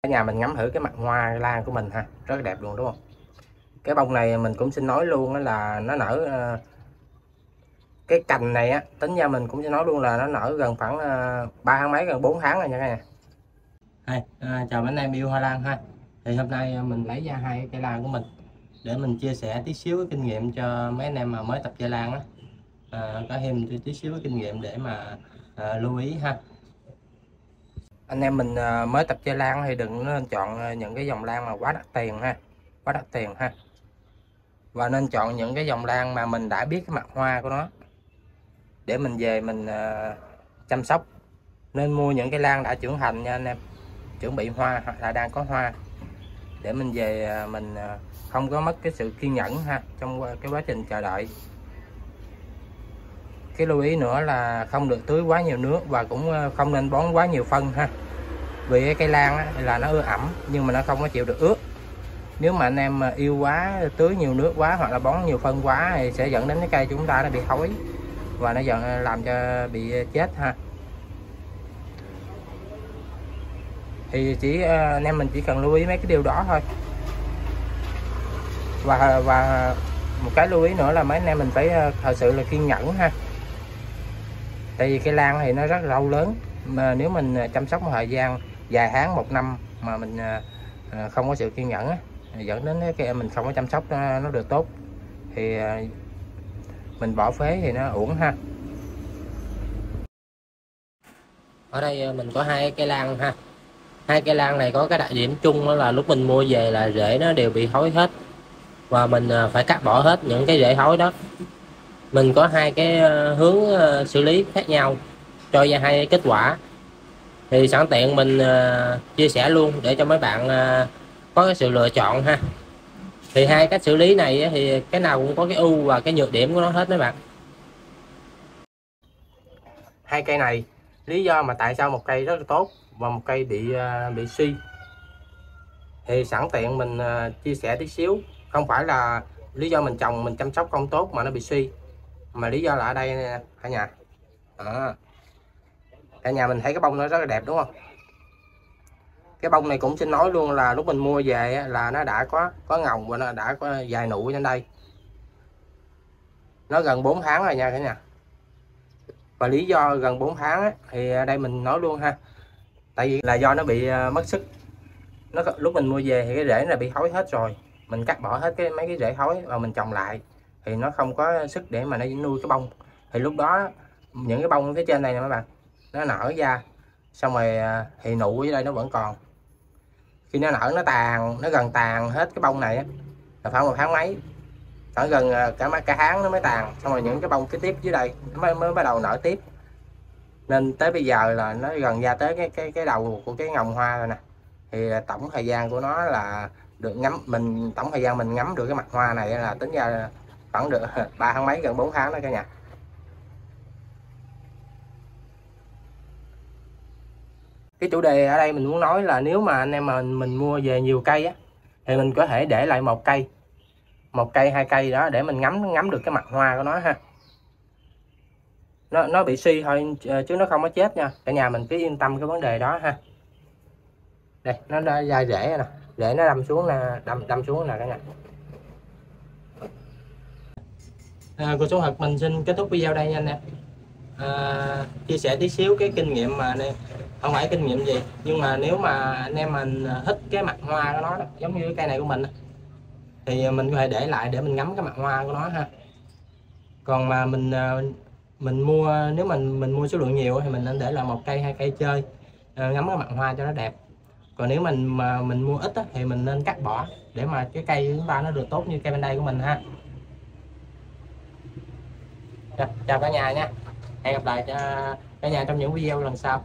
Ở nhà mình ngắm thử cái mặt hoa lan của mình ha, rất là đẹp luôn đúng không? Cái bông này mình cũng xin nói luôn là nó nở cái cành này á, tính ra mình cũng xin nói luôn là nó nở gần khoảng 3 tháng mấy, gần 4 tháng rồi nha cả nhà. Chào mấy anh em yêu hoa lan ha. Thì hôm nay mình lấy ra hai cái cây lan của mình để mình chia sẻ tí xíu cái kinh nghiệm cho mấy anh em mà mới tập chơi lan á, có thêm tí xíu cái kinh nghiệm để mà lưu ý ha. Anh em mình mới tập chơi lan thì đừng nên chọn những cái dòng lan mà quá đắt tiền ha, quá đắt tiền ha, và nên chọn những cái dòng lan mà mình đã biết cái mặt hoa của nó để mình về mình chăm sóc. Nên mua những cái lan đã trưởng thành nha anh em, chuẩn bị hoa hoặc là đang có hoa, để mình về mình không có mất cái sự kiên nhẫn ha trong cái quá trình chờ đợi. Cái lưu ý nữa là không được tưới quá nhiều nước và cũng không nên bón quá nhiều phân ha, vì cái cây lan á, là nó ưa ẩm nhưng mà nó không có chịu được ướt. Nếu mà anh em yêu quá, tưới nhiều nước quá hoặc là bón nhiều phân quá thì sẽ dẫn đến cái cây chúng ta nó bị thối và nó dần làm cho bị chết ha. Thì anh em mình chỉ cần lưu ý mấy cái điều đó thôi. Và một cái lưu ý nữa là mấy anh em mình phải thật sự là kiên nhẫn ha. Tại vì cây lan thì nó rất là lâu lớn, mà nếu mình chăm sóc một thời gian vài tháng, một năm mà mình không có sự kiên nhẫn á, dẫn đến cái mình không có chăm sóc nó được tốt thì mình bỏ phế thì nó uổng ha. Ở đây mình có hai cây lan ha. Hai cây lan này có cái đặc điểm chung đó là lúc mình mua về là rễ nó đều bị thối hết, và mình phải cắt bỏ hết những cái rễ thối đó. Mình có hai cái hướng xử lý khác nhau cho ra hai kết quả, thì sẵn tiện mình chia sẻ luôn để cho mấy bạn có cái sự lựa chọn ha. Thì hai cách xử lý này thì cái nào cũng có cái ưu và cái nhược điểm của nó hết mấy bạn. Hai cây này lý do mà tại sao một cây rất là tốt và một cây bị suy thì sẵn tiện mình chia sẻ tí xíu. Không phải là lý do mình trồng mình chăm sóc không tốt mà nó bị suy, mà lý do là ở đây nè cả nhà. Cả nhà mình thấy cái bông nó rất là đẹp đúng không? Cái bông này cũng xin nói luôn là lúc mình mua về là nó đã có ngồng và nó đã có vài nụ trên đây. Nó gần 4 tháng rồi nha cả nhà. Và lý do gần 4 tháng thì đây mình nói luôn ha. Tại vì là do nó bị mất sức. Lúc mình mua về thì cái rễ là bị thối hết rồi. Mình cắt bỏ hết mấy cái rễ thối và mình trồng lại thì nó không có sức để mà nó nuôi cái bông. Thì lúc đó những cái bông phía trên này nè mấy bạn, nó nở ra xong rồi thì nụ ở đây nó vẫn còn. Khi nó nở nó gần tàn hết cái bông này là khoảng 1 tháng mấy, khoảng gần cả tháng nó mới tàn, xong rồi những cái bông kế tiếp dưới đây nó mới bắt đầu nở tiếp. Nên tới bây giờ là nó gần ra tới cái đầu của cái ngồng hoa rồi nè. Thì tổng thời gian của nó là được ngắm, tổng thời gian mình ngắm được cái mặt hoa này là tính ra khoảng được 3 tháng mấy, gần 4 tháng đó cả nhà. Cái chủ đề ở đây mình muốn nói là nếu mà anh em mà mình mua về nhiều cây á thì mình có thể để lại một cây, hai cây đó để mình ngắm được cái mặt hoa của nó ha. Nó bị suy thôi chứ nó không có chết nha cả nhà, mình cứ yên tâm cái vấn đề đó ha. Đây nó đã ra rễ nè, rễ nó đâm xuống nè, đâm xuống nè cả nhà. Cô chú Thật mình xin kết thúc video đây nha anh em. Chia sẻ tí xíu cái kinh nghiệm mà này, không phải kinh nghiệm gì nhưng mà nếu mà anh em mình thích cái mặt hoa của nó đó, giống như cái cây này của mình thì mình có thể để lại để mình ngắm cái mặt hoa của nó ha. Còn mà mình mua, nếu mình mua số lượng nhiều thì mình nên để lại một cây, hai cây chơi, ngắm cái mặt hoa cho nó đẹp. Còn nếu mình mua ít thì mình nên cắt bỏ để mà cái cây chúng ta nó được tốt như cây bên đây của mình ha. Chào cả nhà nha, hẹn gặp lại cả nhà trong những video lần sau.